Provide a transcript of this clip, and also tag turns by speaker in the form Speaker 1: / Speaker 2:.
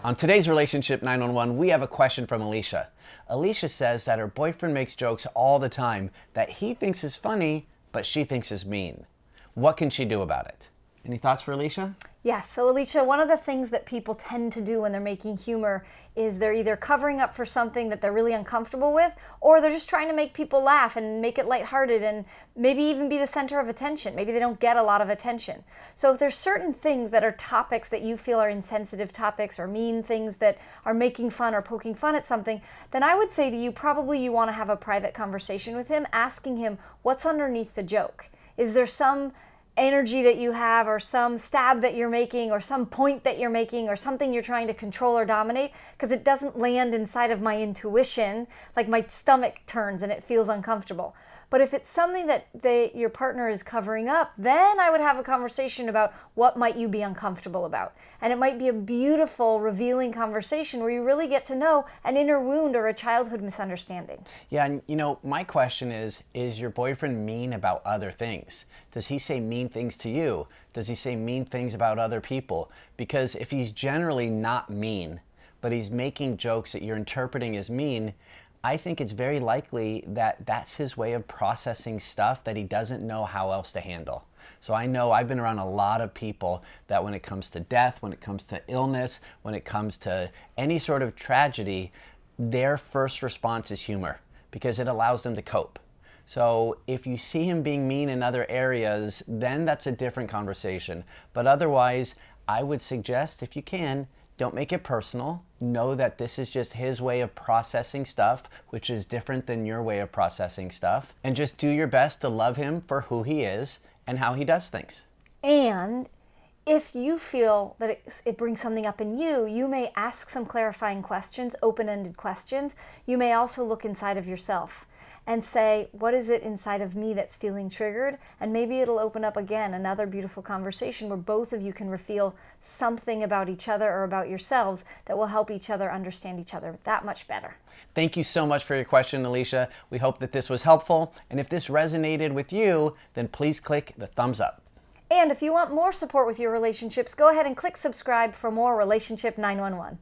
Speaker 1: On today's Relationship 911, we have a question from Alicia. Alicia says that her boyfriend makes jokes all the time that he thinks is funny, but she thinks is mean. What can she do about it? Any thoughts for Alicia?
Speaker 2: Yes, so Alicia, one of the things that people tend to do when they're making humor is they're either covering up for something that they're really uncomfortable with, or they're just trying to make people laugh and make it lighthearted and maybe even be the center of attention. Maybe they don't get a lot of attention. So if there's certain things that are topics that you feel are insensitive topics or mean things that are making fun or poking fun at something, then I would say to you, probably you want to have a private conversation with him, asking him what's underneath the joke. Is there some energy that you have, or some stab that you're making, or some point that you're making, or something you're trying to control or dominate? Because it doesn't land inside of my intuition, like my stomach turns and it feels uncomfortable. But if it's something that your partner is covering up, then I would have a conversation about what might you be uncomfortable about. And it might be a beautiful, revealing conversation where you really get to know an inner wound or a childhood misunderstanding.
Speaker 1: Yeah, and my question is your boyfriend mean about other things? Does he say mean things to you? Does he say mean things about other people? Because if he's generally not mean, but he's making jokes that you're interpreting as mean, I think it's very likely that that's his way of processing stuff that he doesn't know how else to handle. So I know I've been around a lot of people that when it comes to death, when it comes to illness, when it comes to any sort of tragedy, their first response is humor because it allows them to cope. So if you see him being mean in other areas, then that's a different conversation. But otherwise, I would suggest, if you can, don't make it personal. Know that this is just his way of processing stuff, which is different than your way of processing stuff. And just do your best to love him for who he is and how he does things.
Speaker 2: And if you feel that it brings something up in you, you may ask some clarifying questions, open-ended questions. You may also look inside of yourself and say, what is it inside of me that's feeling triggered? And maybe it'll open up again another beautiful conversation where both of you can reveal something about each other or about yourselves that will help each other understand each other that much better.
Speaker 1: Thank you so much for your question, Alicia. We hope that this was helpful. And if this resonated with you, then please click the thumbs up.
Speaker 2: And if you want more support with your relationships, go ahead and click subscribe for more Relationship 911.